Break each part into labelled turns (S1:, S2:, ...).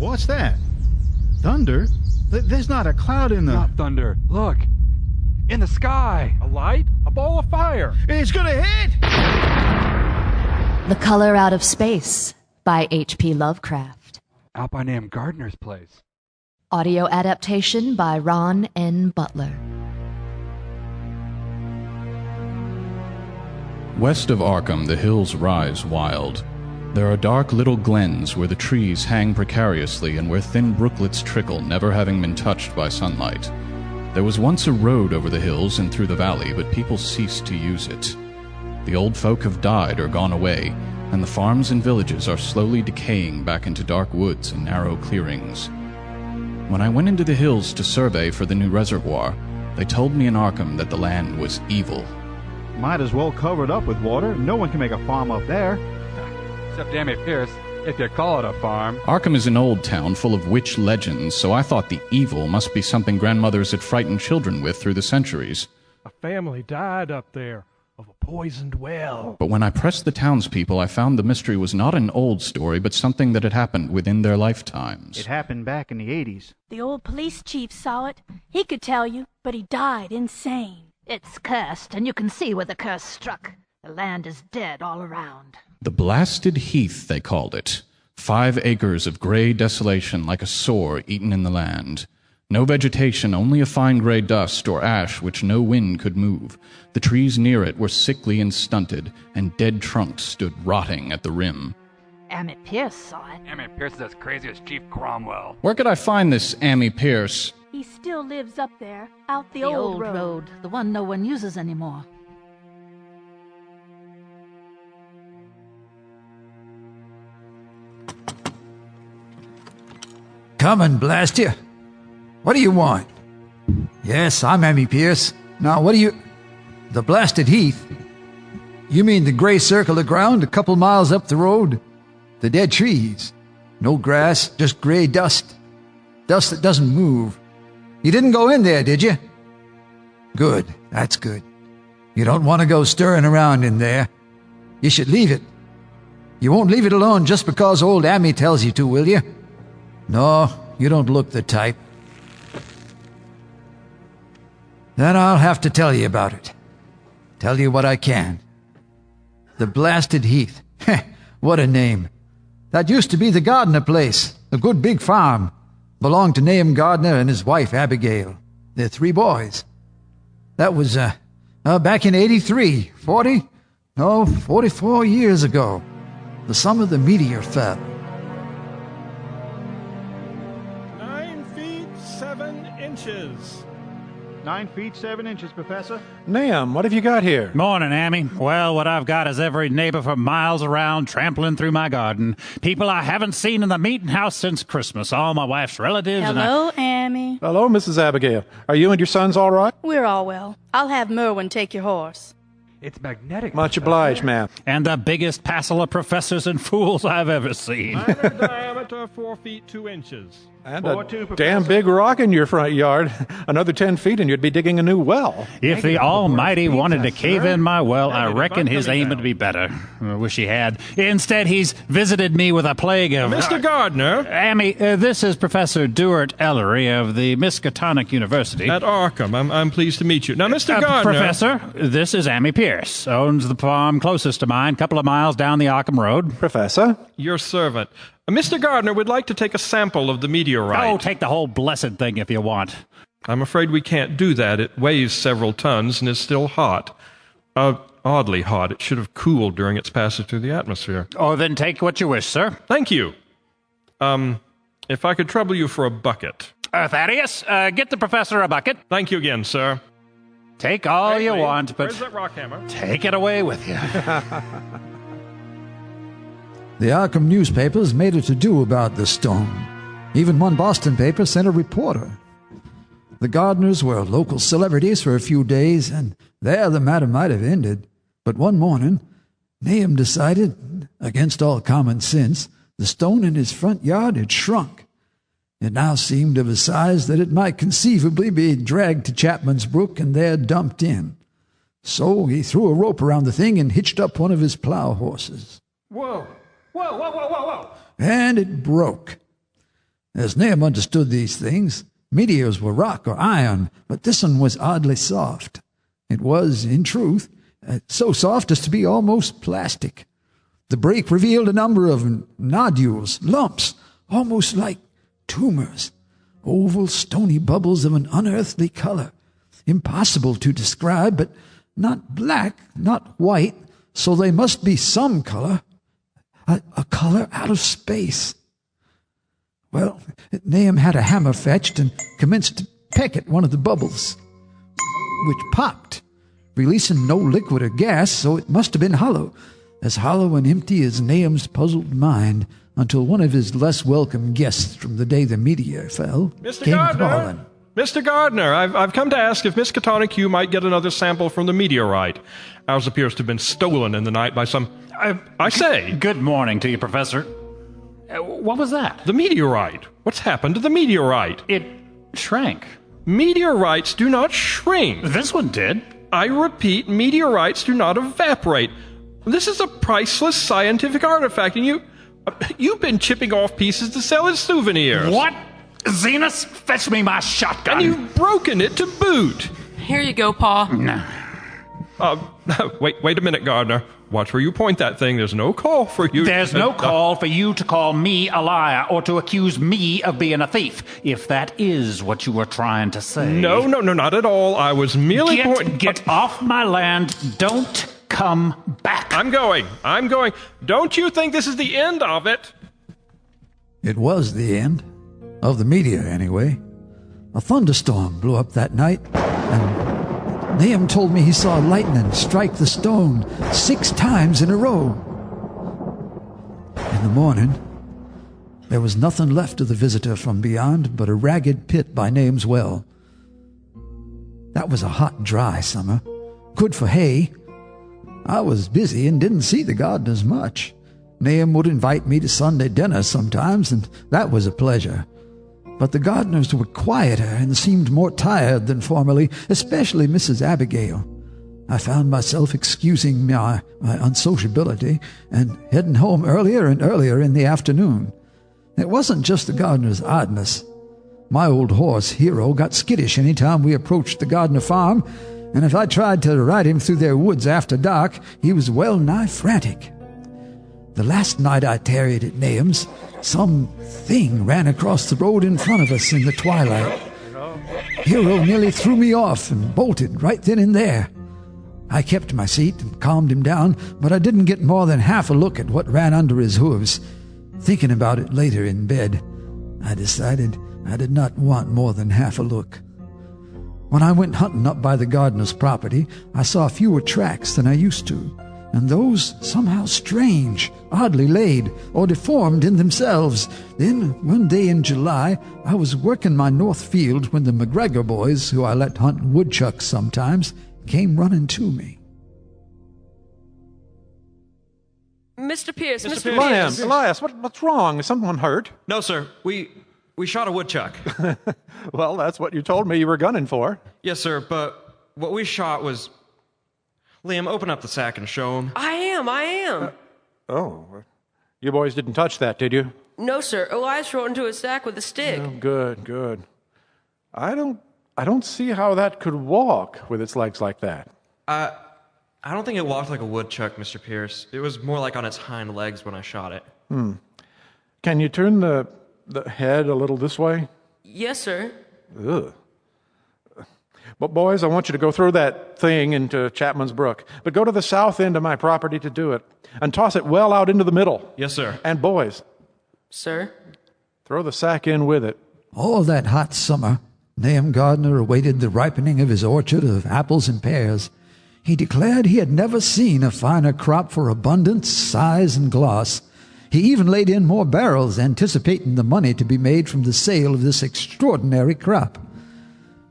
S1: What's that? Thunder? There's not a cloud in the...
S2: Not thunder. Look. In the sky.
S3: A light? A ball of fire.
S1: It's gonna hit!
S4: The Color Out of Space by H.P. Lovecraft.
S2: Out by Nahum Gardner's place.
S4: Audio adaptation by Ron N. Butler.
S5: West of Arkham, the hills rise wild. There are dark little glens where the trees hang precariously and where thin brooklets trickle, never having been touched by sunlight. There was once a road over the hills and through the valley, but people ceased to use it. The old folk have died or gone away, and the farms and villages are slowly decaying back into dark woods and narrow clearings. When I went into the hills to survey for the new reservoir, they told me in Arkham that the land was evil.
S1: Might as well cover it up with water. No one can make a farm up there.
S2: Except Amy Pierce, if you call it a farm.
S5: Arkham is an old town full of witch legends, so I thought the evil must be something grandmothers had frightened children with through the centuries.
S3: A family died up there of a poisoned well.
S5: But when I pressed the townspeople, I found the mystery was not an old story, but something that had happened within their lifetimes.
S1: It happened back in the 80s.
S6: The old police chief saw it. He could tell you, but he died insane.
S7: It's cursed, and you can see where the curse struck. The land is dead all around.
S5: The blasted heath, they called it. 5 acres of gray desolation like a sore eaten in the land. No vegetation, only a fine gray dust or ash which no wind could move. The trees near it were sickly and stunted, and dead trunks stood rotting at the rim.
S7: Amy Pierce saw it.
S2: Amy Pierce is as crazy as Chief Cromwell.
S5: Where could I find this Amy Pierce?
S6: He still lives up there, out the
S7: The
S6: old
S7: old road, the one no one uses anymore.
S8: Come and blast you. What do you want? Yes, I'm Amy Pierce. Now, what do you... The blasted heath? You mean the gray circle of ground a couple miles up the road? The dead trees. No grass, just gray dust. Dust that doesn't move. You didn't go in there, did you? Good, that's good. You don't want to go stirring around in there. You should leave it. You won't leave it alone just because old Amy tells you to, will you? No, you don't look the type. Then I'll have to tell you about it. Tell you what I can. The blasted heath. Heh, what a name. That used to be the Gardner place, a good big farm. Belonged to Nahum Gardner and his wife Abigail. They're 3 boys. That was, back in 83, 44 years ago. The summer the meteor fell.
S3: 9 feet 7 inches.
S1: 9 feet 7 inches, Professor.
S9: Nahum, what have you got here?
S10: Morning, Amy. Well, what I've got is every neighbor for miles around trampling through my garden. People I haven't seen in the meeting house since Christmas. All my wife's relatives.
S6: Hello, Amy.
S9: Hello, Mrs. Abigail. Are you and your sons all right?
S6: We're all well. I'll have Merwin take your horse.
S2: It's magnetic.
S9: Much obliged, ma'am.
S10: And the biggest passel of professors and fools I've ever seen.
S3: Minor diameter 4 feet 2 inches.
S9: And
S1: 4'2",
S9: a damn
S1: Professor.
S9: big rock in your front yard. Another 10 feet and you'd be digging a new well.
S10: If the Almighty wanted to
S1: pizza,
S10: cave
S1: sir.
S10: in my well, I
S3: That'd be
S10: reckon his
S3: buckling
S10: aim
S3: down.
S10: would be better. I wish he had. Instead, he's visited me with a plague of...
S3: Mr. Gardner,
S10: Amy, this is Professor Duart Ellery of the Miskatonic University.
S3: at Arkham. I'm pleased to meet you. Now, Mr. Gardner...
S10: Professor, this is Amy Pierce. Owns the farm closest to mine, couple of miles down the Arkham Road.
S9: Professor?
S3: Your servant. Mr. Gardner would like to take a sample of the meteorite.
S10: Oh, take the whole blessed thing if you want.
S3: I'm afraid we can't do that. It weighs several tons and is still hot. Oddly hot. It should have cooled during its passage through the atmosphere.
S10: Oh, then take what you wish, sir.
S3: Thank you. If I could trouble you for a bucket.
S10: Thaddeus, get the professor a bucket.
S3: Thank you again, sir.
S10: Take all you
S3: Wait,
S10: want, but
S3: where's that rock hammer?
S10: take it away with you.
S8: The Arkham newspapers made a to-do about the stone. Even one Boston paper sent a reporter. The Gardners were local celebrities for a few days, and there the matter might have ended. But one morning, Nahum decided, against all common sense, the stone in his front yard had shrunk. It now seemed of a size that it might conceivably be dragged to Chapman's Brook and there dumped in. So he threw a rope around the thing and hitched up one of his plow horses.
S3: Whoa. Whoa, whoa, whoa, whoa, whoa.
S8: And it broke. As Nahum understood these things, meteors were rock or iron, but this one was oddly soft. It was, in truth, so soft as to be almost plastic. The break revealed a number of nodules, lumps, almost like tumors, oval, stony bubbles of an unearthly color, impossible to describe, but not black, not white, so they must be some color, a color out of space. Well, Nahum had a hammer fetched and commenced to peck at one of the bubbles, which popped, releasing no liquid or gas, so it must have been hollow and empty as Nahum's puzzled mind, until one of his less welcome guests from the day the meteor fell came calling.
S3: Mr. Gardner, I've come to ask if Miss Catonic might get another sample from the meteorite. Ours appears to have been stolen in the night by some... I say...
S10: Good morning to you, Professor. What was that?
S3: The meteorite. What's happened to the meteorite?
S10: It shrank.
S3: Meteorites do not shrink.
S10: This one did.
S3: I repeat, meteorites do not evaporate. This is a priceless scientific artifact, and you've been chipping off pieces to sell as souvenirs.
S10: What? Zenas, fetch me my shotgun.
S3: And you've broken it to boot.
S11: Here you go, Pa.
S10: No.
S3: Wait a minute, Gardner. Watch where you point that thing. There's no call for you.
S10: There's no call for you to call me a liar or to accuse me of being a thief, if that is what you were trying to say.
S3: No, not at all. I was merely
S10: Get off my land. Don't come back.
S3: I'm going. Don't you think this is the end of it?
S8: It was the end. Of the meteor, anyway. A thunderstorm blew up that night, and Nahum told me he saw lightning strike the stone 6 times in a row. In the morning, there was nothing left of the visitor from beyond but a ragged pit by Nahum's well. That was a hot, dry summer, good for hay. I was busy and didn't see the gardeners much. Nahum would invite me to Sunday dinner sometimes, and that was a pleasure. But the gardeners were quieter and seemed more tired than formerly, especially Mrs. Abigail. I found myself excusing my unsociability and heading home earlier and earlier in the afternoon. It wasn't just the gardener's oddness. My old horse, Hero, got skittish any time we approached the Gardner farm, and if I tried to ride him through their woods after dark, he was well nigh frantic. The last night I tarried at Nahum's, some thing ran across the road in front of us in the twilight. Hero nearly threw me off and bolted right then and there. I kept my seat and calmed him down, but I didn't get more than half a look at what ran under his hooves. Thinking about it later in bed, I decided I did not want more than half a look. When I went hunting up by the gardener's property, I saw fewer tracks than I used to, and those somehow strange, oddly laid, or deformed in themselves. Then, one day in July, I was working my north field when the McGregor boys, who I let hunt woodchucks sometimes, came running to me.
S11: Mr. Pierce, Mr.
S9: Elias, what's wrong? Is someone hurt?
S3: No, sir. We shot a woodchuck.
S9: Well, that's what you told me you were gunning for.
S3: Yes, sir, but what we shot was... Liam, open up the sack and show him.
S11: I am.
S9: You boys didn't touch that, did you?
S11: No, sir. Elias rolled into a sack with a stick.
S9: Oh, good. I don't see how that could walk with its legs like that.
S12: I don't think it walked like a woodchuck, Mr. Pierce. It was more like on its hind legs when I shot it.
S9: Can you turn the head a little this way?
S11: Yes, sir.
S9: Ugh. But boys, I want you to go throw that thing into Chapman's Brook. But go to the south end of my property to do it. And toss it well out into the middle.
S12: Yes, sir.
S9: And boys.
S11: Sir?
S9: Throw the sack in with it.
S8: All that hot summer, Nahum Gardner awaited the ripening of his orchard of apples and pears. He declared he had never seen a finer crop for abundance, size, and gloss. He even laid in more barrels, anticipating the money to be made from the sale of this extraordinary crop.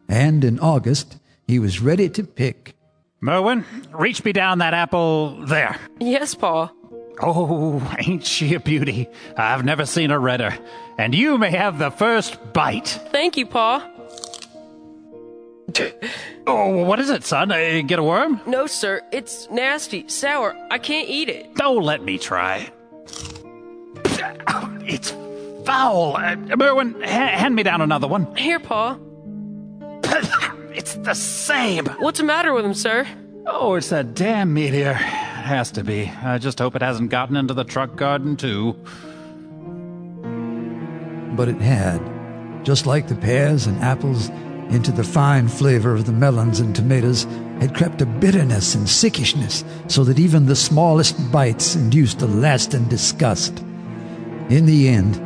S8: And in August, he was ready to pick.
S10: Merwin, reach me down that apple there.
S11: Yes, Pa.
S10: Oh, ain't she a beauty? I've never seen a redder. And you may have the first bite.
S11: Thank you, Pa.
S10: Oh, what is it, son? Get a worm?
S11: No, sir. It's nasty, sour. I can't eat it.
S10: Don't let me try. It's foul. Merwin, hand me down another one.
S11: Here, Pa.
S10: It's the same.
S11: What's the matter with him, sir?
S10: Oh, it's that damn meteor. It has to be. I just hope it hasn't gotten into the truck garden, too.
S8: But it had. Just like the pears and apples, into the fine flavor of the melons and tomatoes had crept a bitterness and sickishness, so that even the smallest bites induced a lasting disgust. In the end,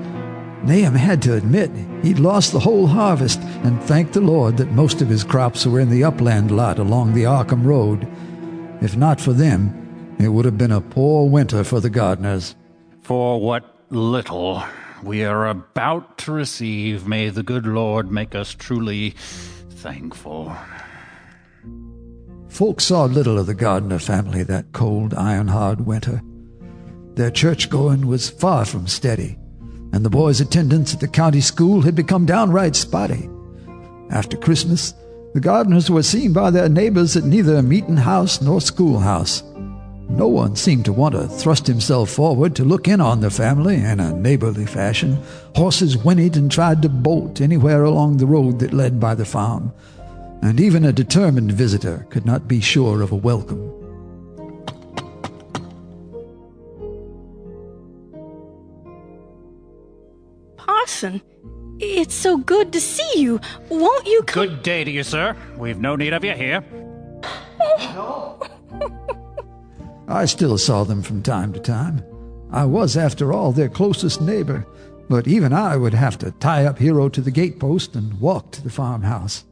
S8: Nahum had to admit he'd lost the whole harvest and thanked the Lord that most of his crops were in the upland lot along the Arkham Road. If not for them, it would have been a poor winter for the gardeners.
S10: For what little we are about to receive, may the good Lord make us truly thankful.
S8: Folk saw little of the Gardner family that cold, iron-hard winter. Their church-going was far from steady, and the boys' attendance at the county school had become downright spotty. After Christmas, the Gardners were seen by their neighbors at neither meeting house nor schoolhouse. No one seemed to want to thrust himself forward to look in on the family in a neighborly fashion. Horses whinnied and tried to bolt anywhere along the road that led by the farm, and even a determined visitor could not be sure of a welcome.
S6: Parson, it's so good to see you. Won't you come?
S10: Good day to you, sir. We've no need of you here.
S8: I still saw them from time to time. I was, after all, their closest neighbor, but even I would have to tie up Hero to the gatepost and walk to the farmhouse.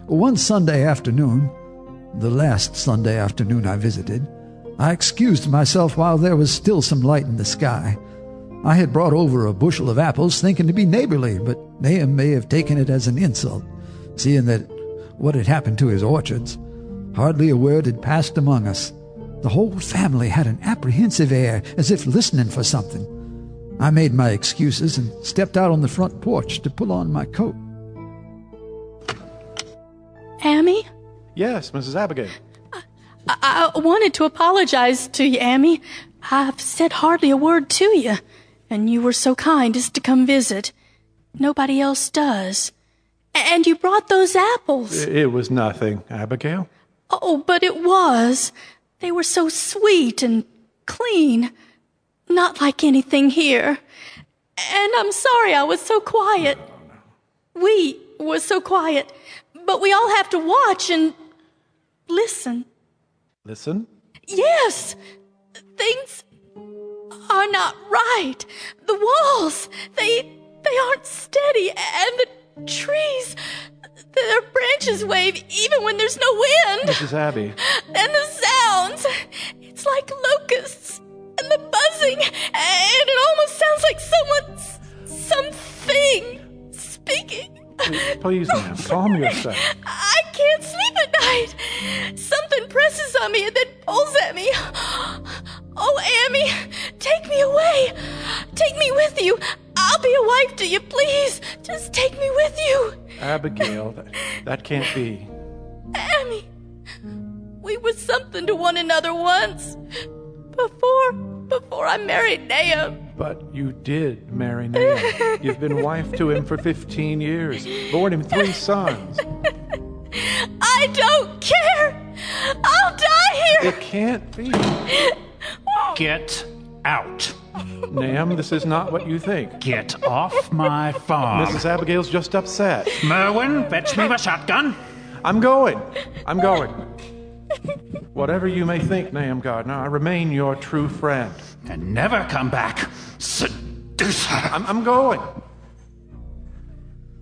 S8: One Sunday afternoon, the last Sunday afternoon I visited, I excused myself while there was still some light in the sky. I had brought over a bushel of apples thinking to be neighborly, but Nahum may have taken it as an insult, seeing that what had happened to his orchards. Hardly a word had passed among us. The whole family had an apprehensive air, as if listening for something. I made my excuses and stepped out on the front porch to pull on my coat.
S6: Amy?
S9: Yes, Mrs. Abigail.
S6: I wanted to apologize to you, Amy. I've said hardly a word to you, and you were so kind as to come visit. Nobody else does. And you brought those apples.
S9: It was nothing, Abigail.
S6: Oh, but it was. They were so sweet and clean. Not like anything here. And I'm sorry I was so quiet. We were so quiet. But we all have to watch and listen.
S9: Listen?
S6: Yes! Things are not right. The walls, they aren't steady. And the trees, their branches wave even when there's no wind.
S9: Mrs. Abby.
S6: And the sounds, it's like locusts. And the buzzing, and it almost sounds like something speaking.
S9: Please, ma'am, calm yourself.
S6: I can't sleep at night. Something presses on me and then pulls at me. Oh, Amy, take me away. Take me with you. I'll be a wife to you, please. Just take me with you.
S9: Abigail, that can't be.
S6: Amy, we were something to one another once. Before I married Nahum.
S9: But you did marry Nahum. You've been wife to him for 15 years. Born him 3 sons.
S6: I don't care. I'll die here.
S9: It can't be.
S10: Get out.
S9: Nahum, this is not what you think.
S10: Get off my farm.
S9: Mrs. Abigail's just upset.
S10: Merwin, fetch me my shotgun.
S9: I'm going. Whatever you may think, Nahum Gardner, I remain your true friend.
S10: And never come back, seducer.
S9: I'm going.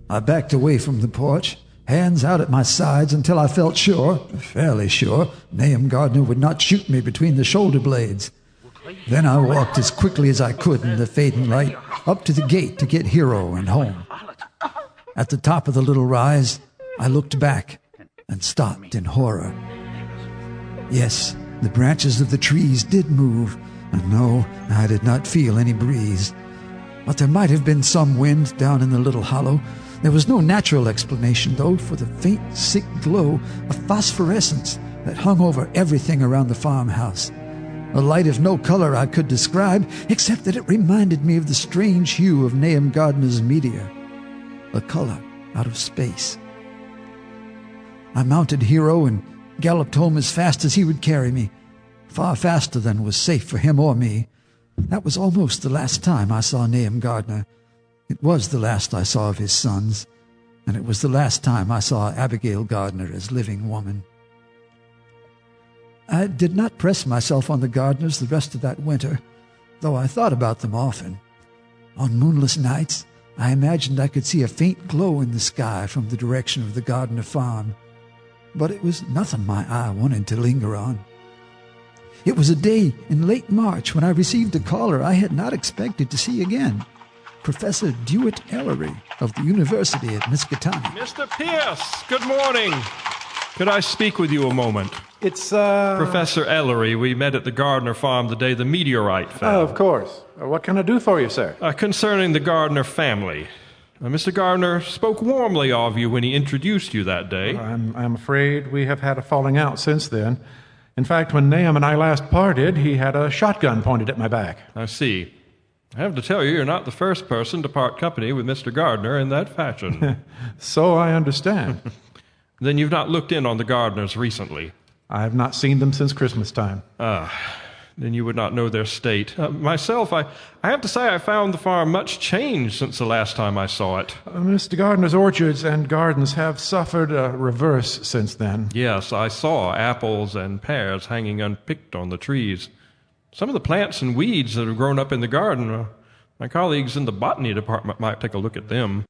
S8: I backed away from the porch, hands out at my sides until I felt sure, fairly sure, Nahum Gardner would not shoot me between the shoulder blades. Then I walked as quickly as I could in the fading light up to the gate to get Hero and home. At the top of the little rise, I looked back and stopped in horror. Yes, the branches of the trees did move, and no, I did not feel any breeze. But there might have been some wind down in the little hollow. There was no natural explanation, though, for the faint, sick glow of phosphorescence that hung over everything around the farmhouse. a light of no color I could describe, except that it reminded me of the strange hue of Nahum Gardner's meteor, a color out of space. I mounted Hero and galloped home as fast as he would carry me, far faster than was safe for him or me. That was almost the last time I saw Nahum Gardner. It was the last I saw of his sons, and it was the last time I saw Abigail Gardner as living woman. I did not press myself on the Gardners the rest of that winter, though I thought about them often. On moonless nights, I imagined I could see a faint glow in the sky from the direction of the Gardner farm, but it was nothing my eye wanted to linger on. It was a day in late March when I received a caller I had not expected to see again. Professor Dewitt Ellery of the University at Miskatonic.
S3: Mr. Pierce, good morning. Could I speak with you a moment?
S9: It's,
S3: Professor Ellery, we met at the Gardner farm the day the meteorite fell.
S9: Oh, of course. What can I do for you, sir?
S3: Concerning the Gardner family. Mr. Gardner spoke warmly of you when he introduced you that day.
S9: I'm afraid we have had a falling out since then. In fact, when Nahum and I last parted, he had a shotgun pointed at my back.
S3: I see. I have to tell you, you're not the first person to part company with Mr. Gardner in that fashion.
S9: So I understand.
S3: Then you've not looked in on the Gardners recently?
S9: I have not seen them since Christmas time.
S3: Then you would not know their state. Myself, I have to say I found the farm much changed since the last time I saw it.
S9: Mr. Gardner's orchards and gardens have suffered a reverse since then.
S3: Yes, I saw apples and pears hanging unpicked on the trees. Some of the plants and weeds that have grown up in the garden, my colleagues in the botany department might take a look at them.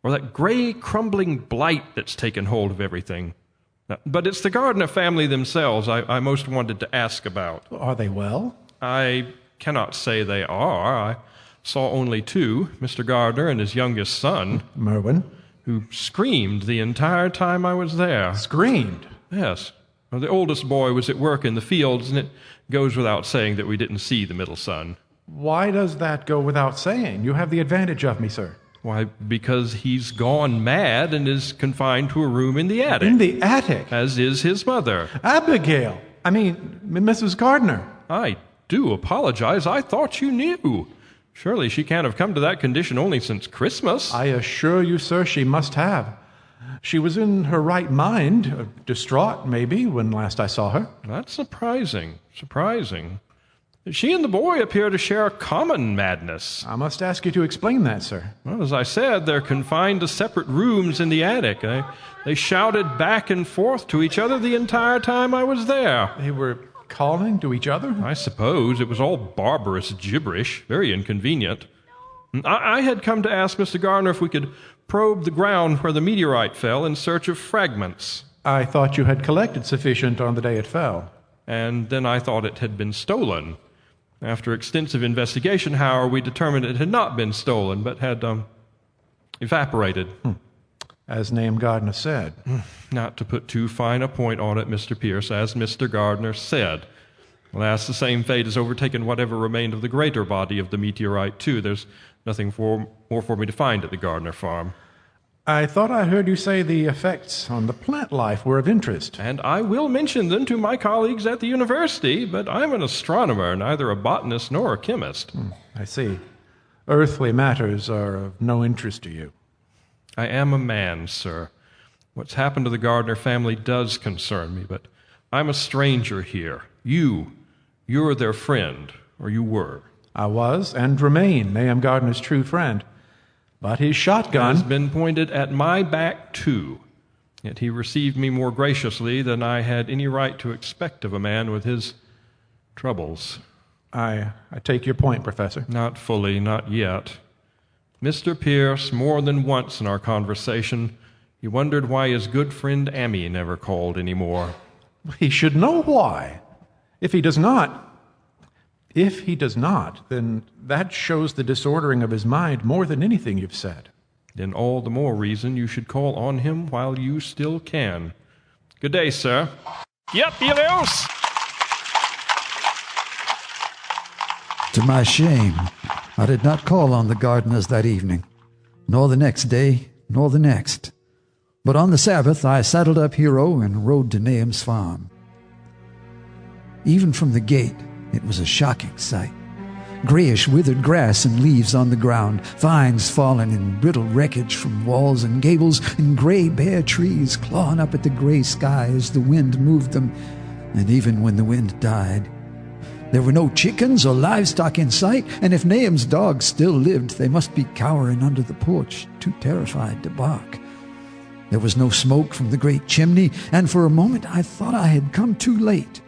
S3: Or that gray, crumbling blight that's taken hold of everything. But it's the Gardner family themselves I most wanted to ask about.
S9: Are they well?
S3: I cannot say they are. I saw only two, Mr. Gardner and his youngest son.
S9: Merwin?
S3: Who screamed the entire time I was there.
S9: Screamed?
S3: Yes. Well, the oldest boy was at work in the fields, and it goes without saying that we didn't see the middle son.
S9: Why does that go without saying? You have the advantage of me, sir.
S3: Why, because he's gone mad and is confined to a room in the attic.
S9: In the attic?
S3: As is his mother.
S9: Abigail! I mean, Mrs. Gardner.
S3: I do apologize. I thought you knew. Surely she can't have come to that condition only since Christmas.
S9: I assure you, sir, she must have. She was in her right mind, distraught, maybe, when last I saw her.
S3: That's surprising. Surprising. She and the boy appear to share a common madness.
S9: I must ask you to explain that, sir.
S3: Well, as I said, they're confined to separate rooms in the attic. They shouted back and forth to each other the entire time I was there.
S9: They were calling to each other?
S3: I suppose. It was all barbarous gibberish, very inconvenient. I had come to ask Mr. Gardner if we could probe the ground where the meteorite fell in search of fragments.
S9: I thought you had collected sufficient on the day it fell.
S3: And then I thought it had been stolen. After extensive investigation, however, we determined it had not been stolen, but had evaporated.
S9: As Nahum Gardner said.
S3: Not to put too fine a point on it, Mr. Pierce, as Mr. Gardner said. Alas, the same fate has overtaken whatever remained of the greater body of the meteorite, too. There's nothing more for me to find at the Gardner farm.
S9: I thought I heard you say the effects on the plant life were of interest.
S3: And I will mention them to my colleagues at the university, but I'm an astronomer, neither a botanist nor a chemist.
S9: I see. Earthly matters are of no interest to you.
S3: I am a man, sir. What's happened to the Gardner family does concern me, but I'm a stranger here. You're their friend, or you were.
S9: I was, and remain, Nahum Gardner's true friend. But his shotgun
S3: has been pointed at my back, too. Yet he received me more graciously than I had any right to expect of a man with his troubles.
S9: I take your point, Professor.
S3: Not fully, not yet. Mr. Pierce, more than once in our conversation, he wondered why his good friend Amy never called anymore.
S9: He should know why. If he does not, then that shows the disordering of his mind more than anything you've said.
S3: Then all the more reason you should call on him while you still can. Good day, sir. Yep, Helios!
S8: To my shame, I did not call on the Gardners that evening, nor the next day, nor the next. But on the Sabbath I saddled up Hero and rode to Nahum's farm. Even from the gate, it was a shocking sight. Grayish withered grass and leaves on the ground, vines fallen in brittle wreckage from walls and gables, and gray bare trees clawing up at the gray sky as the wind moved them, and even when the wind died. There were no chickens or livestock in sight, and if Nahum's dogs still lived, they must be cowering under the porch, too terrified to bark. There was no smoke from the great chimney, and for a moment I thought I had come too late.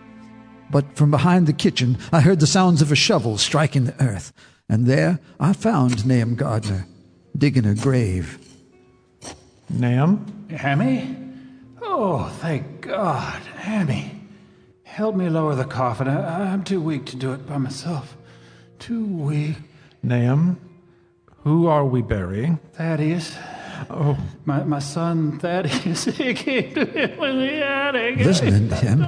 S8: But from behind the kitchen I heard the sounds of a shovel striking the earth, and there I found Nahum Gardner, digging a grave.
S9: Nahum?
S10: Hammy? Oh, thank God. Hammy, help me lower the coffin. I'm too weak to do it by myself. Too weak.
S9: Nahum, who are we burying?
S10: Thaddeus.
S9: Oh.
S10: My son Thaddeus. He came to me in the attic.
S8: Listening to him,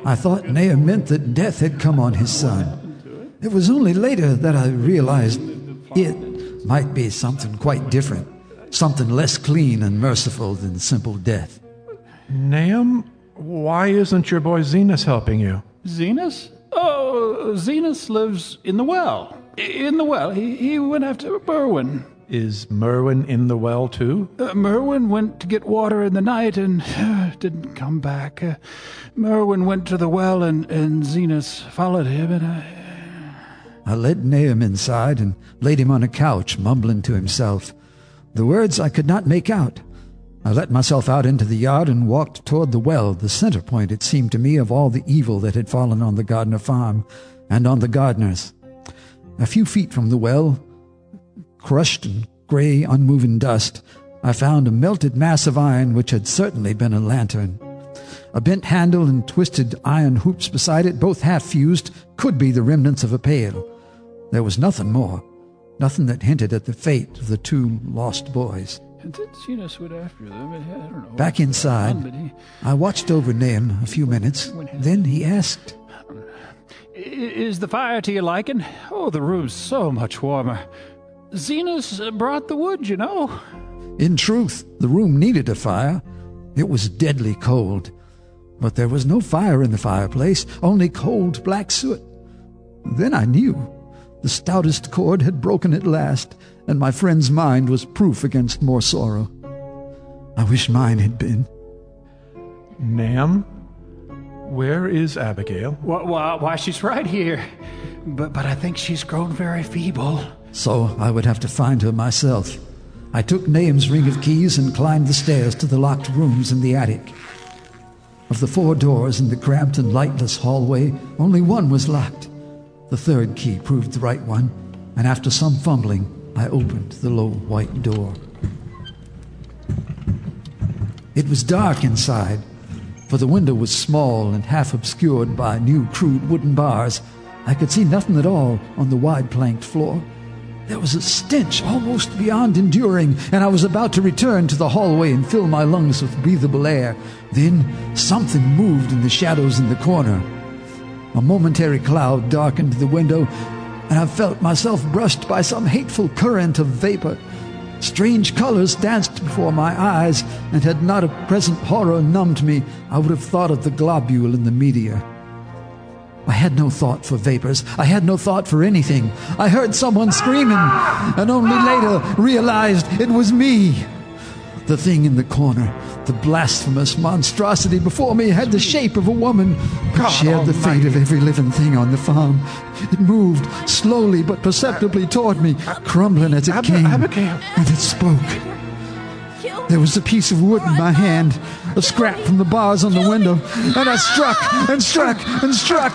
S8: I thought Nahum meant that death had come on his son. It was only later that I realized it might be something quite different, something less clean and merciful than simple death.
S9: Nahum, why isn't your boy Zenas helping you?
S10: Zenas? Oh, Zenas lives in the well. In the well. He went after Merwin.
S9: Is Merwin in the well, too?
S10: Merwin went to get water in the night and didn't come back. Merwin went to the well and Zenas followed him, and
S8: I led Nahum inside and laid him on a couch, mumbling to himself. The words I could not make out. I let myself out into the yard and walked toward the well, the center point, it seemed to me, of all the evil that had fallen on the Gardner farm and on the Gardners. A few feet from the well, crushed in gray, unmoving dust, I found a melted mass of iron which had certainly been a lantern. A bent handle and twisted iron hoops beside it, both half-fused, could be the remnants of a pail. There was nothing more, nothing that hinted at the fate of the two lost boys.
S10: Zenas went after them. I don't know.
S8: Back inside, I watched over Nahum a few minutes. Then he asked,
S10: "Is the fire to your liking? Oh, the room's so much warmer. Zenas brought the wood, you know."
S8: In truth, the room needed a fire. It was deadly cold. But there was no fire in the fireplace, only cold black soot. Then I knew. The stoutest cord had broken at last, and my friend's mind was proof against more sorrow. I wish mine had been.
S9: Nahum, where is Abigail?
S10: Why, she's right here. But I think she's grown very feeble.
S8: So I would have to find her myself. I took Nahum's ring of keys and climbed the stairs to the locked rooms in the attic. Of the 4 doors in the cramped and lightless hallway, only one was locked. The third key proved the right one, and after some fumbling, I opened the low white door. It was dark inside, for the window was small and half obscured by new crude wooden bars. I could see nothing at all on the wide planked floor. There was a stench almost beyond enduring, and I was about to return to the hallway and fill my lungs with breathable air. Then something moved in the shadows in the corner. A momentary cloud darkened the window, and I felt myself brushed by some hateful current of vapor. Strange colors danced before my eyes, and had not a present horror numbed me, I would have thought of the globule in the meteor. I had no thought for vapors. I had no thought for anything. I heard someone screaming, and only later realized it was me. The thing in the corner, the blasphemous monstrosity before me, had the shape of a woman who shared the fate of every living thing on the farm. It moved slowly but perceptibly toward me, crumbling as it came,
S9: Abigail.
S8: and it spoke. There was a piece of wood in my hand, a scrap from the bars on the window, and I struck and struck and struck.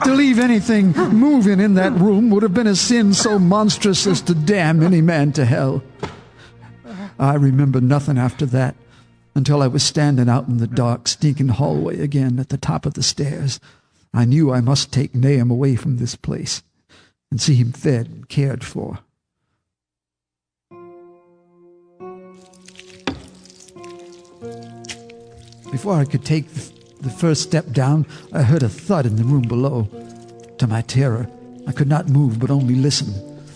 S8: To leave anything moving in that room would have been a sin so monstrous as to damn any man to hell. I remember nothing after that, until I was standing out in the dark, stinking hallway again at the top of the stairs. I knew I must take Nahum away from this place and see him fed and cared for. Before I could take the first step down, I heard a thud in the room below. To my terror, I could not move but only listen.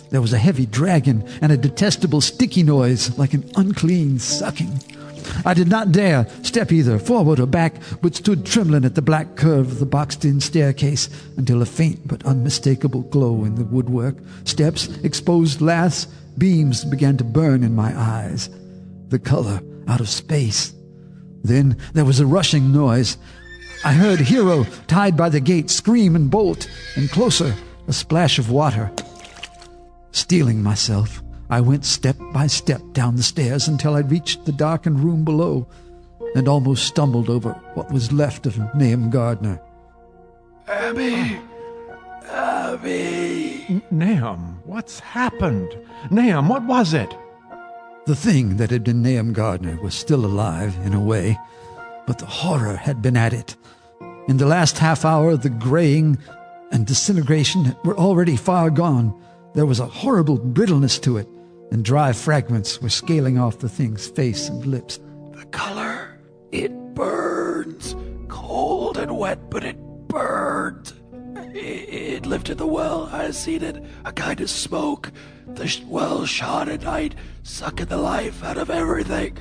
S8: There was a heavy dragging and a detestable sticky noise like an unclean sucking. I did not dare step either forward or back, but stood trembling at the black curve of the boxed-in staircase until a faint but unmistakable glow in the woodwork, steps, exposed laths, beams began to burn in my eyes. The color out of space. Then there was a rushing noise. I heard Hero, tied by the gate, scream and bolt, and closer, a splash of water. Steeling myself, I went step by step down the stairs until I reached the darkened room below, and almost stumbled over what was left of Nahum Gardner.
S10: Abby! Abby!
S9: Nahum, what's happened? Nahum, what was it?
S8: The thing that had been Nahum Gardner was still alive, in a way, but the horror had been at it. In the last half hour, the graying and disintegration were already far gone. There was a horrible brittleness to it, and dry fragments were scaling off the thing's face and lips.
S10: The color, it burns. Cold and wet, but it burns. It lived in the well. I seen it. A kind of smoke. The well shone at night, sucking the life out of everything.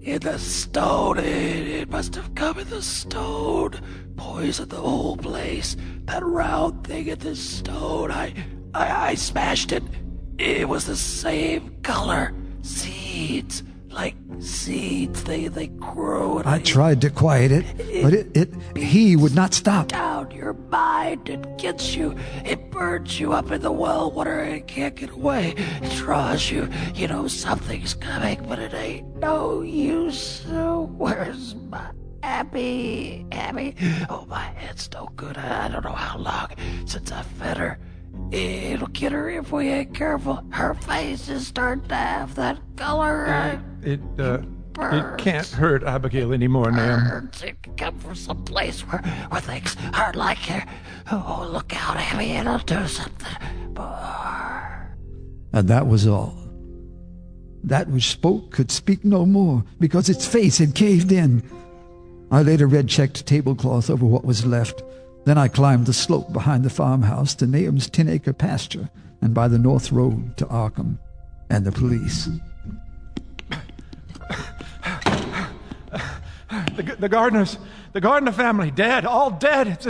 S10: In the stone, it must have come in the stone. Poisoned the whole place. That round thing in the stone, I smashed it. It was the same color. Seeds. Like seeds, they grow. And
S8: I tried to quiet it, but he would not stop.
S10: Down your mind, it gets you. It burns you up in the well water and it can't get away. It draws you. You know something's coming, but it ain't no use. So where's my Abby? Abby? Oh, my head's no good. I don't know how long since I fed her. It'll get her if we ain't careful. Her face is starting to have that color.
S9: It can't hurt Abigail anymore, Nahum.
S10: It can come from some place where things aren't like here. Oh, look out, Abby, it'll do something.
S8: And that was all. That which spoke could speak no more, because its face had caved in. I laid a red-checked tablecloth over what was left. Then I climbed the slope behind the farmhouse to Nahum's 10-acre pasture and by the north road to Arkham and the police.
S9: The Gardner family, dead, all dead. It's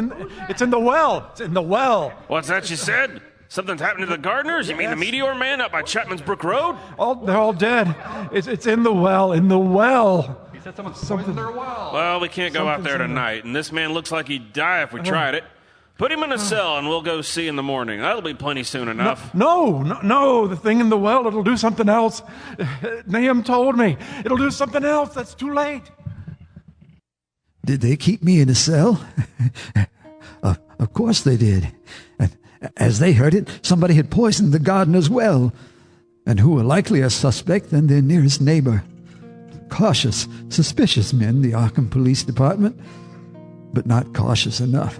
S9: in the well. It's in the well.
S13: What's that you said? Something's happened to the Gardners? You mean the Meteor Man up by Chapman's Brook Road?
S9: They're all dead. It's in the well. In the well.
S2: He said someone poisoned their well.
S13: Well, we can't go out there tonight, and this man looks like he'd die if we tried it. Put him in a cell, and we'll go see in the morning. That'll be plenty soon enough.
S9: No. The thing in the well, it'll do something else. Nahum told me. It'll do something else. That's too late.
S8: Did they keep me in a cell? Of course they did. As they heard it, somebody had poisoned the Gardner's well. And who were likely a suspect than their nearest neighbor? Cautious, suspicious men, the Arkham Police Department, but not cautious enough.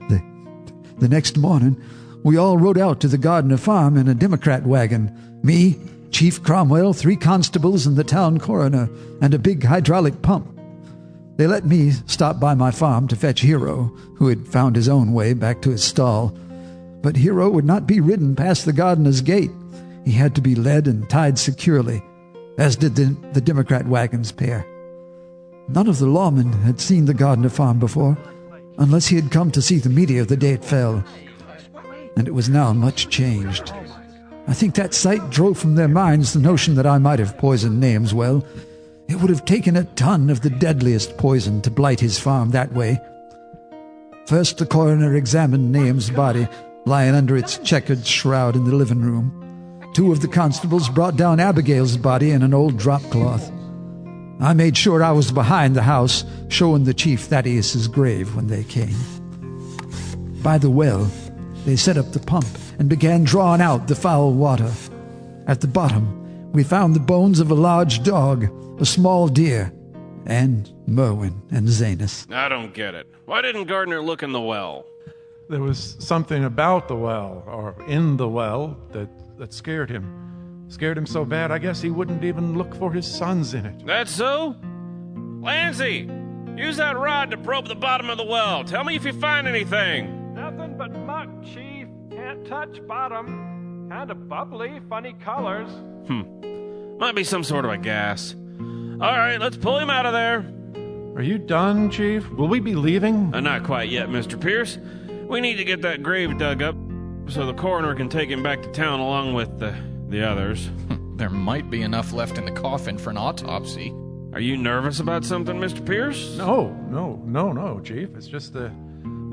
S8: The next morning, we all rode out to the Gardner farm in a Democrat wagon. Me, Chief Cromwell, 3 constables, and the town coroner, and a big hydraulic pump. They let me stop by my farm to fetch Hero, who had found his own way back to his stall. But Hero would not be ridden past the Gardner's gate. He had to be led and tied securely, as did the Democrat wagon's pair. None of the lawmen had seen the Gardner farm before, unless he had come to see the meteor the day it fell. And it was now much changed. I think that sight drove from their minds the notion that I might have poisoned Nahum's well. It would have taken a ton of the deadliest poison to blight his farm that way. First, the coroner examined Nahum's body, lying under its checkered shroud in the living room. 2 of the constables brought down Abigail's body in an old drop cloth. I made sure I was behind the house, showing the Chief Thaddeus's grave when they came. By the well, they set up the pump and began drawing out the foul water. At the bottom, we found the bones of a large dog, a small deer, and Merwin and Zanus.
S13: I don't get it. Why didn't Gardner look in the well?
S9: There was something about the well, or in the well, that scared him. Scared him so bad, I guess he wouldn't even look for his sons in it.
S13: That's so? Lansy, use that rod to probe the bottom of the well. Tell me if you find anything.
S14: Nothing but muck, Chief. Can't touch bottom. Kind of bubbly, funny colors.
S13: Might be some sort of a gas. All right, let's pull him out of there.
S9: Are you done, Chief? Will we be leaving?
S13: Not quite yet, Mr. Pierce. We need to get that grave dug up so the coroner can take him back to town along with the others.
S5: There might be enough left in the coffin for an autopsy.
S13: Are you nervous about something, Mr. Pierce?
S9: No, Chief. It's just that,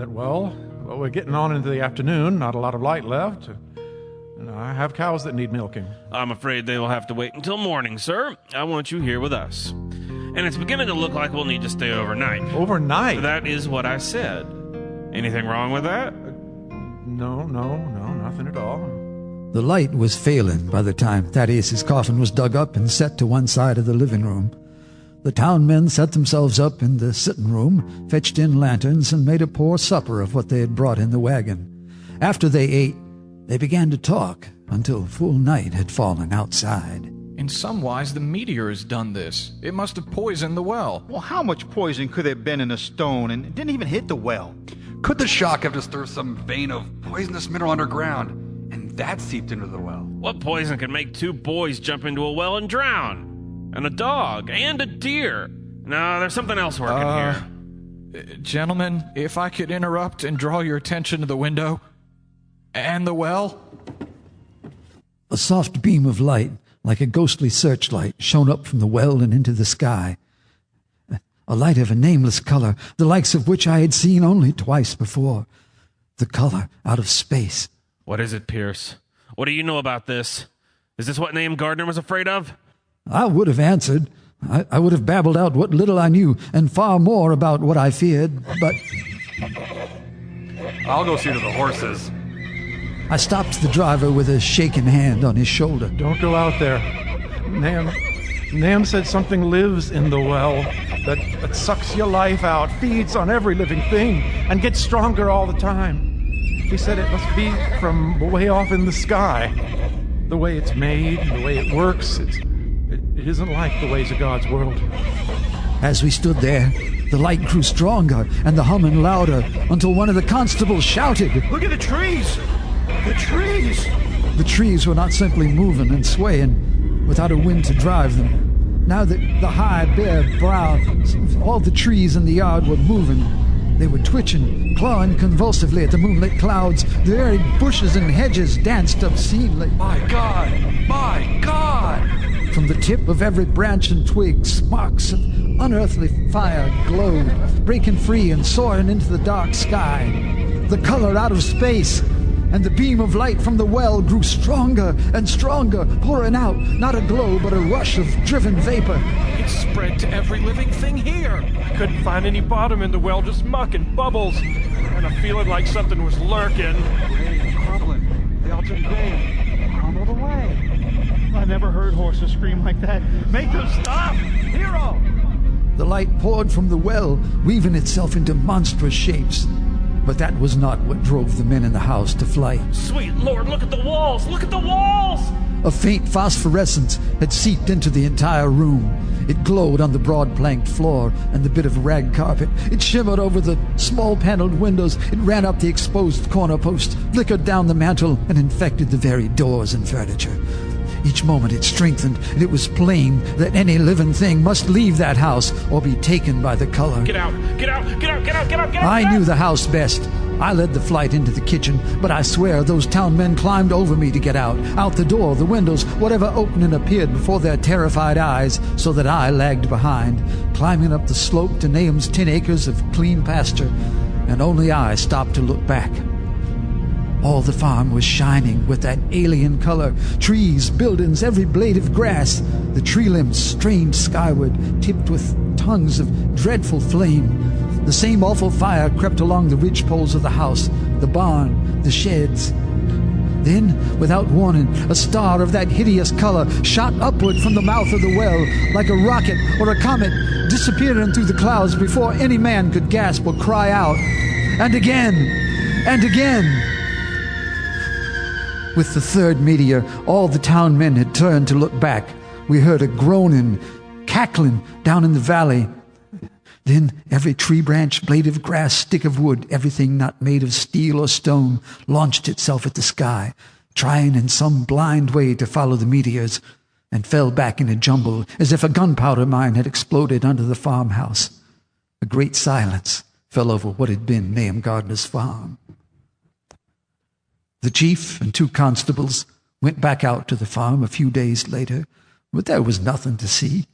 S9: well, we're getting on into the afternoon, not a lot of light left. And I have cows that need milking.
S13: I'm afraid they will have to wait until morning, sir. I want you here with us. And it's beginning to look like we'll need to stay overnight.
S9: Overnight?
S13: That is what I said. Anything wrong with that?
S9: No, nothing at all.
S8: The light was failing by the time Thaddeus's coffin was dug up and set to one side of the living room. The town men set themselves up in the sitting room, fetched in lanterns, and made a poor supper of what they had brought in the wagon. After they ate, they began to talk until full night had fallen outside.
S5: In some wise, the meteor has done this. It must have poisoned the well.
S1: Well, how much poison could there have been in a stone and it didn't even hit the well?
S15: Could the shock have disturbed some vein of poisonous mineral underground, and that seeped into the well?
S13: What poison can make two boys jump into a well and drown? And a dog, and a deer. No, there's something else working here.
S5: Gentlemen, if I could interrupt and draw your attention to the window and the well.
S8: A soft beam of light, like a ghostly searchlight, shone up from the well and into the sky. A light of a nameless color, the likes of which I had seen only twice before. The color out of space.
S13: What is it, Pierce? What do you know about this? Is this what Nahum Gardner was afraid of?
S8: I would have answered. I would have babbled out what little I knew, and far more about what I feared, but...
S15: I'll go see to the horses.
S8: I stopped the driver with a shaking hand on his shoulder.
S9: Don't go out there. Nahum said something lives in the well that sucks your life out, feeds on every living thing, and gets stronger all the time. He said it must be from way off in the sky. The way it's made, the way it works, it isn't like the ways of God's world.
S8: As we stood there, the light grew stronger and the humming louder until one of the constables shouted,
S14: "Look at the trees! The trees!"
S8: The trees were not simply moving and swaying without a wind to drive them. Now that the high, bare brow of all the trees in the yard were moving, they were twitching, clawing convulsively at the moonlit clouds. The very bushes and hedges danced obscenely.
S15: My God! My God!
S8: From the tip of every branch and twig, sparks of unearthly fire glowed, breaking free and soaring into the dark sky. The color out of space, and the beam of light from the well grew stronger and stronger, pouring out not a glow but a rush of driven vapor.
S14: It spread to every living thing here. I couldn't find any bottom in the well, just muck and bubbles. And a feeling like something was lurking. Grain crumbling. The altered grain crumbled away. I never heard horses scream like that. Make them stop! Hero!
S8: The light poured from the well, weaving itself into monstrous shapes. But that was not what drove the men in the house to flight.
S13: Sweet Lord, look at the walls! Look at the walls!
S8: A faint phosphorescence had seeped into the entire room. It glowed on the broad planked floor and the bit of rag carpet. It shimmered over the small paneled windows. It ran up the exposed corner post, flickered down the mantel, and infected the very doors and furniture. Each moment it strengthened, and it was plain that any living thing must leave that house or be taken by the color.
S13: Get out! Get out! Get out! Get out! Get out! Get out!
S8: I knew the house best. I led the flight into the kitchen, but I swear those town men climbed over me to get out the door, the windows, whatever opening appeared before their terrified eyes, so that I lagged behind, climbing up the slope to Nahum's 10 acres of clean pasture, and only I stopped to look back. All the farm was shining with that alien color. Trees, buildings, every blade of grass. The tree limbs strained skyward, tipped with tongues of dreadful flame. The same awful fire crept along the ridgepoles of the house, the barn, the sheds. Then, without warning, a star of that hideous color shot upward from the mouth of the well, like a rocket or a comet, disappearing through the clouds before any man could gasp or cry out. And again, and again. With the third meteor, all the town men had turned to look back. We heard a groaning, cackling down in the valley. Then every tree branch, blade of grass, stick of wood, everything not made of steel or stone, launched itself at the sky, trying in some blind way to follow the meteors. and fell back in a jumble as if a gunpowder mine had exploded under the farmhouse. A great silence fell over what had been Nahum Gardner's farm. The chief and 2 constables went back out to the farm a few days later, but there was nothing to see.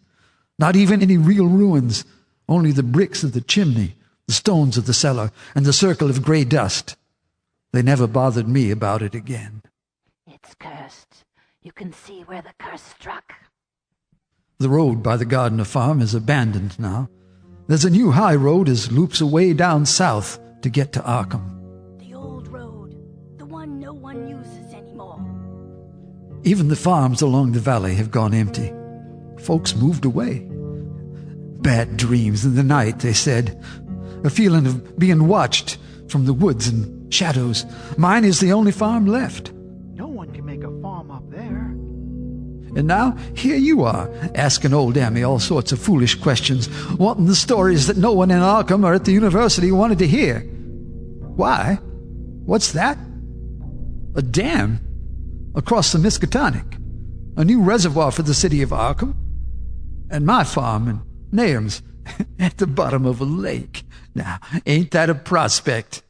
S8: Not even any real ruins, only the bricks of the chimney, the stones of the cellar, and the circle of gray dust. They never bothered me about it again.
S7: It's cursed. You can see where the curse struck.
S8: The road by the Gardner farm is abandoned now. There's a new high road as loops away down south to get to Arkham.
S6: The old road, the one no one uses anymore.
S8: Even the farms along the valley have gone empty. Folks moved away. Bad dreams in the night, they said. A feeling of being watched from the woods and shadows. Mine is the only farm left.
S16: No one can make a farm up there.
S8: And now, here you are, asking old Ammy all sorts of foolish questions, wanting the stories that no one in Arkham or at the university wanted to hear. Why? What's that? A dam across the Miskatonic. A new reservoir for the city of Arkham. And my farm and Nahum's at the bottom of a lake. Now, ain't that a prospect?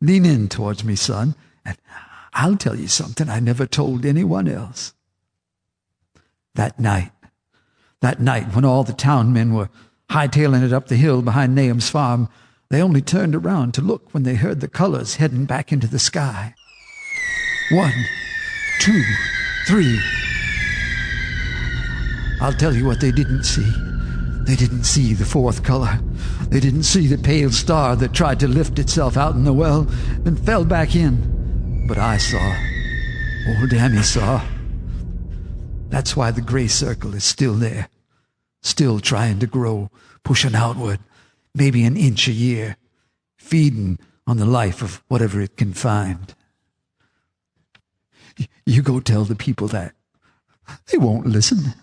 S8: Lean in towards me, son, and I'll tell you something I never told anyone else. That night when all the town men were hightailing it up the hill behind Nahum's farm, they only turned around to look when they heard the colors heading back into the sky. 1, 2, 3. I'll tell you what they didn't see. They didn't see the 4th color. They didn't see the pale star that tried to lift itself out in the well and fell back in. But I saw. Old Ammy saw. That's why the gray circle is still there. Still trying to grow, pushing outward, maybe an inch a year, feeding on the life of whatever it can find. You go tell the people that. They won't listen.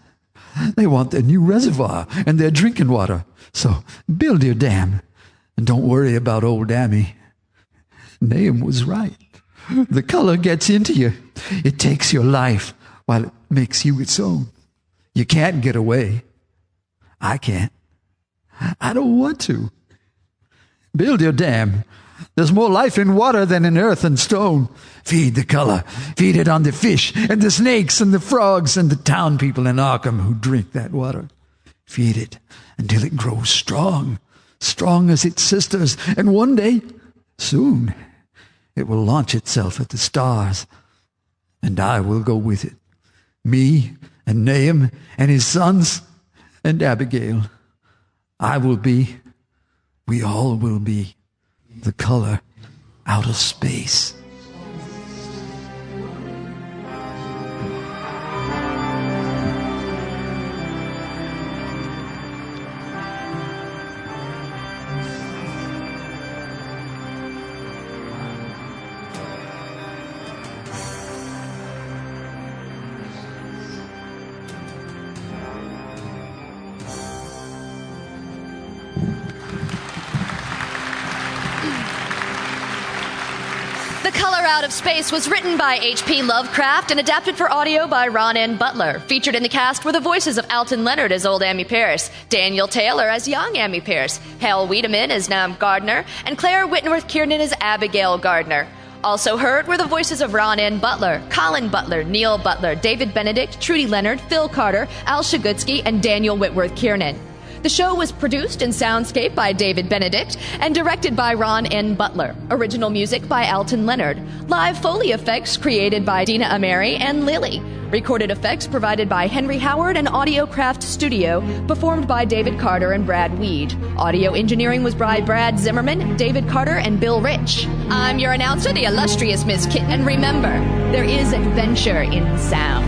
S8: They want their new reservoir and their drinking water. So build your dam and don't worry about old Ammy. Nahum was right. The color gets into you. It takes your life while it makes you its own. You can't get away. I can't. I don't want to. Build your dam. There's more life in water than in earth and stone. Feed the color. Feed it on the fish and the snakes and the frogs and the town people in Arkham who drink that water. Feed it until it grows strong, strong as its sisters. And one day, soon, it will launch itself at the stars. And I will go with it. Me and Nahum and his sons and Abigail. I will be, we all will be, the color out of space.
S4: The Color Out of Space was written by H.P. Lovecraft and adapted for audio by Ron N. Butler. Featured in the cast were the voices of Alton Leonard as old Ammy Pierce, Daniel Taylor as young Ammy Pierce, Hal Wiedemann as Nahum Gardner, and Claire Whitworth Kiernan as Abigail Gardner. Also heard were the voices of Ron N. Butler, Colin Butler, Neil Butler, David Benedict, Trudy Leonard, Phil Carter, Al Shagutsky, and Daniel Whitworth Kiernan. The show was produced in soundscape by David Benedict and directed by Ron N. Butler. Original music by Alton Leonard. Live Foley effects created by Dina Ameri and Lily. Recorded effects provided by Henry Howard and Audiocraft Studio, performed by David Carter and Brad Weed. Audio engineering was by Brad Zimmerman, David Carter, and Bill Rich. I'm your announcer, the illustrious Miss Kit, and remember, there is adventure in sound.